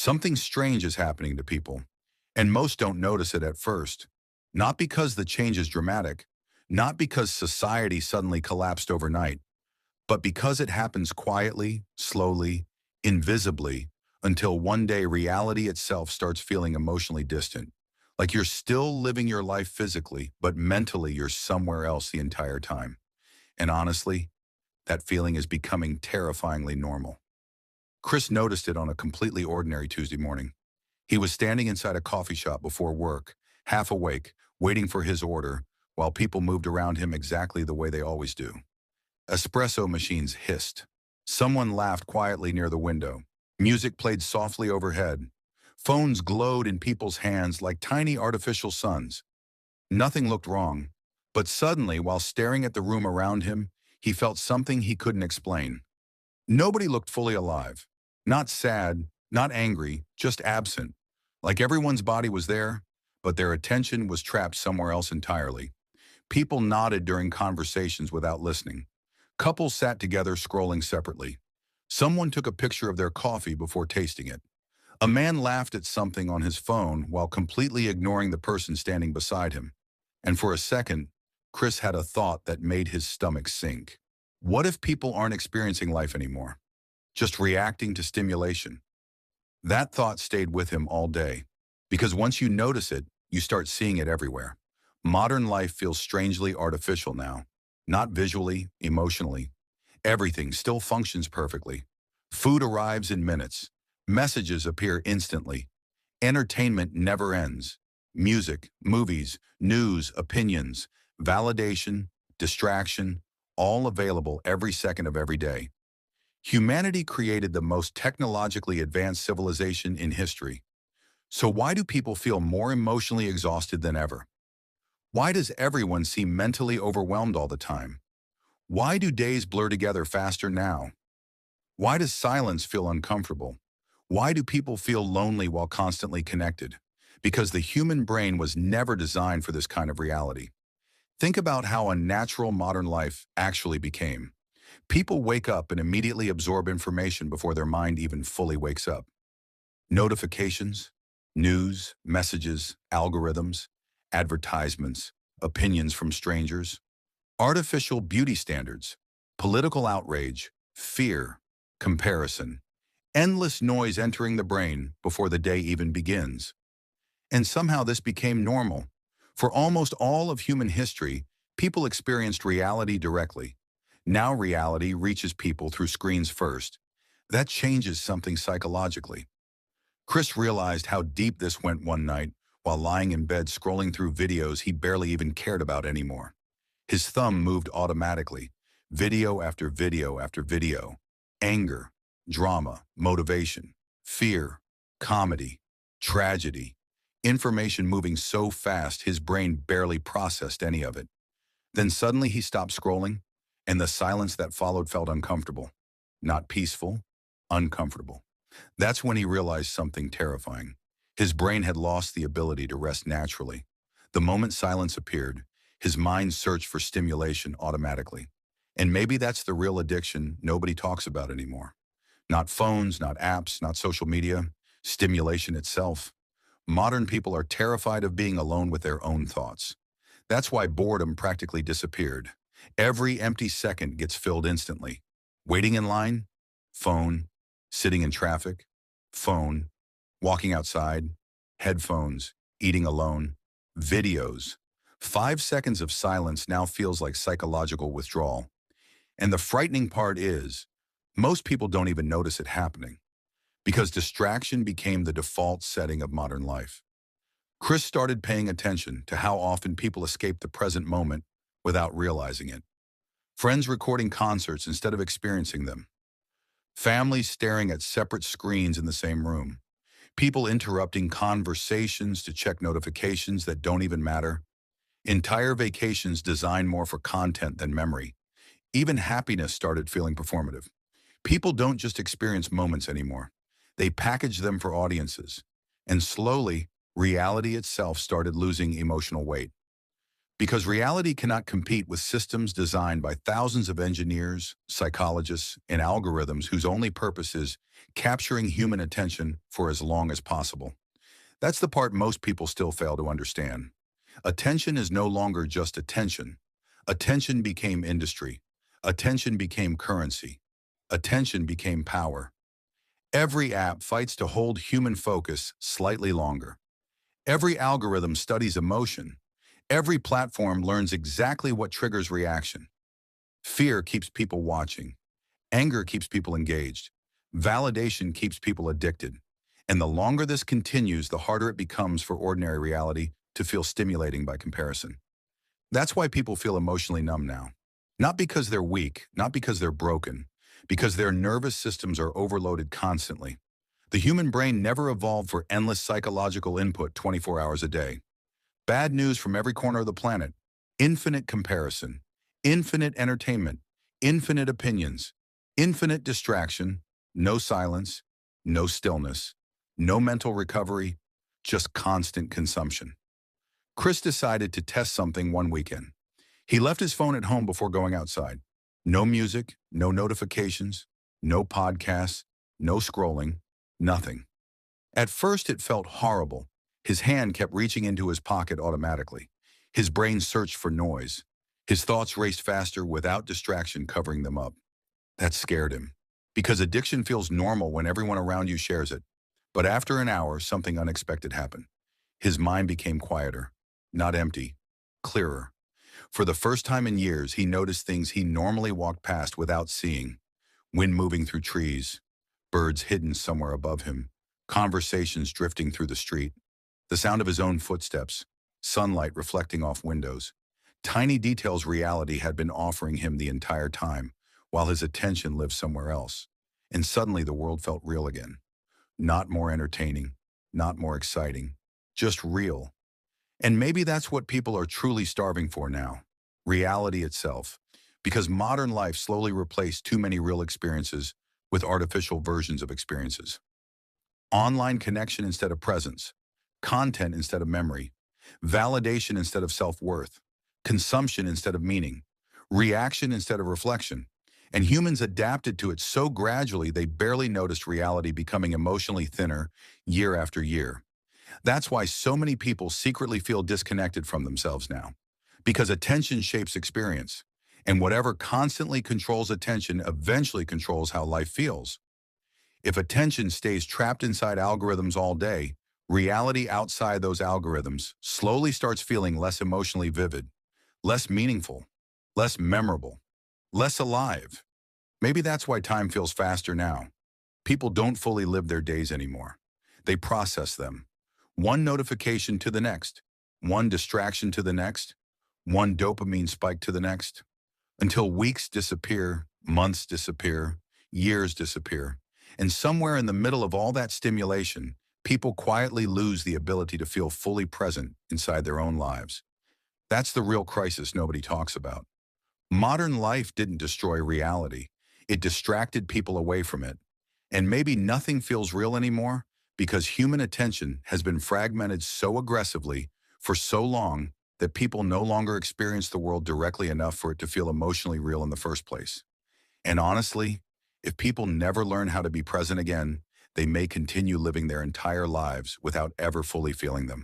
Something strange is happening to people, and most don't notice it at first. Not because the change is dramatic, not because society suddenly collapsed overnight, but because it happens quietly, slowly, invisibly, until one day reality itself starts feeling emotionally distant. Like you're still living your life physically, but mentally you're somewhere else the entire time. And honestly, that feeling is becoming terrifyingly normal. Chris noticed it on a completely ordinary Tuesday morning. He was standing inside a coffee shop before work, half awake, waiting for his order, while people moved around him exactly the way they always do. Espresso machines hissed. Someone laughed quietly near the window. Music played softly overhead. Phones glowed in people's hands like tiny artificial suns. Nothing looked wrong, but suddenly, while staring at the room around him, he felt something he couldn't explain. Nobody looked fully alive. Not sad, not angry, just absent. Like everyone's body was there, but their attention was trapped somewhere else entirely. People nodded during conversations without listening. Couples sat together scrolling separately. Someone took a picture of their coffee before tasting it. A man laughed at something on his phone while completely ignoring the person standing beside him. And for a second, Chris had a thought that made his stomach sink. What if people aren't experiencing life anymore, just reacting to stimulation? That thought stayed with him all day, because once you notice it, you start seeing it everywhere. Modern life feels strangely artificial now, not visually, emotionally. Everything still functions perfectly. Food arrives in minutes. Messages appear instantly. Entertainment never ends. Music, movies, news, opinions, validation, distraction, all available every second of every day. Humanity created the most technologically advanced civilization in history. So why do people feel more emotionally exhausted than ever? Why does everyone seem mentally overwhelmed all the time? Why do days blur together faster now? Why does silence feel uncomfortable? Why do people feel lonely while constantly connected? Because the human brain was never designed for this kind of reality. Think about how unnatural modern life actually became. People wake up and immediately absorb information before their mind even fully wakes up. Notifications, news, messages, algorithms, advertisements, opinions from strangers, artificial beauty standards, political outrage, fear, comparison, endless noise entering the brain before the day even begins. And somehow this became normal. For almost all of human history, people experienced reality directly. Now reality reaches people through screens first. That changes something psychologically. Chris realized how deep this went one night while lying in bed scrolling through videos he barely even cared about anymore. His thumb moved automatically, video after video after video. Anger, drama, motivation, fear, comedy, tragedy. Information moving so fast his brain barely processed any of it. Then suddenly he stopped scrolling, and the silence that followed felt uncomfortable. Not peaceful, uncomfortable. That's when he realized something terrifying. His brain had lost the ability to rest naturally. The moment silence appeared, his mind searched for stimulation automatically. And maybe that's the real addiction nobody talks about anymore. Not phones, not apps, not social media, stimulation itself. Modern people are terrified of being alone with their own thoughts. That's why boredom practically disappeared. Every empty second gets filled instantly. Waiting in line? Phone. Sitting in traffic? Phone. Walking outside? Headphones. Eating alone? Videos. 5 seconds of silence now feels like psychological withdrawal. And the frightening part is, most people don't even notice it happening, because distraction became the default setting of modern life. Chris started paying attention to how often people escape the present moment without realizing it. Friends recording concerts instead of experiencing them. Families staring at separate screens in the same room. People interrupting conversations to check notifications that don't even matter. Entire vacations designed more for content than memory. Even happiness started feeling performative. People don't just experience moments anymore. They package them for audiences. And slowly, reality itself started losing emotional weight. Because reality cannot compete with systems designed by thousands of engineers, psychologists, and algorithms whose only purpose is capturing human attention for as long as possible. That's the part most people still fail to understand. Attention is no longer just attention. Attention became industry. Attention became currency. Attention became power. Every app fights to hold human focus slightly longer. Every algorithm studies emotion. Every platform learns exactly what triggers reaction. Fear keeps people watching. Anger keeps people engaged. Validation keeps people addicted. And the longer this continues, the harder it becomes for ordinary reality to feel stimulating by comparison. That's why people feel emotionally numb now. Not because they're weak, not because they're broken, because their nervous systems are overloaded constantly. The human brain never evolved for endless psychological input 24 hours a day. Bad news from every corner of the planet. Infinite comparison. Infinite entertainment. Infinite opinions. Infinite distraction. No silence. No stillness. No mental recovery. Just constant consumption. Chris decided to test something one weekend. He left his phone at home before going outside. No music, no notifications, no podcasts, no scrolling, nothing. At first it felt horrible. His hand kept reaching into his pocket automatically. His brain searched for noise. His thoughts raced faster without distraction covering them up. That scared him. Because addiction feels normal when everyone around you shares it. But after an hour, something unexpected happened. His mind became quieter, not empty, clearer. For the first time in years, he noticed things he normally walked past without seeing. Wind moving through trees, birds hidden somewhere above him, conversations drifting through the street, the sound of his own footsteps, sunlight reflecting off windows. Tiny details reality had been offering him the entire time, while his attention lived somewhere else. And suddenly the world felt real again. Not more entertaining, not more exciting, just real. And maybe that's what people are truly starving for now, reality itself. Because modern life slowly replaced too many real experiences with artificial versions of experiences. Online connection instead of presence, content instead of memory, validation instead of self-worth, consumption instead of meaning, reaction instead of reflection. And humans adapted to it so gradually they barely noticed reality becoming emotionally thinner year after year. That's why so many people secretly feel disconnected from themselves now. Because attention shapes experience, and whatever constantly controls attention eventually controls how life feels. If attention stays trapped inside algorithms all day, reality outside those algorithms slowly starts feeling less emotionally vivid, less meaningful, less memorable, less alive. Maybe that's why time feels faster now. People don't fully live their days anymore. They process them. One notification to the next, one distraction to the next, one dopamine spike to the next, until weeks disappear, months disappear, years disappear. And somewhere in the middle of all that stimulation, people quietly lose the ability to feel fully present inside their own lives. That's the real crisis nobody talks about. Modern life didn't destroy reality. It distracted people away from it. And maybe nothing feels real anymore because human attention has been fragmented so aggressively for so long that people no longer experience the world directly enough for it to feel emotionally real in the first place. And honestly, if people never learn how to be present again, they may continue living their entire lives without ever fully feeling them.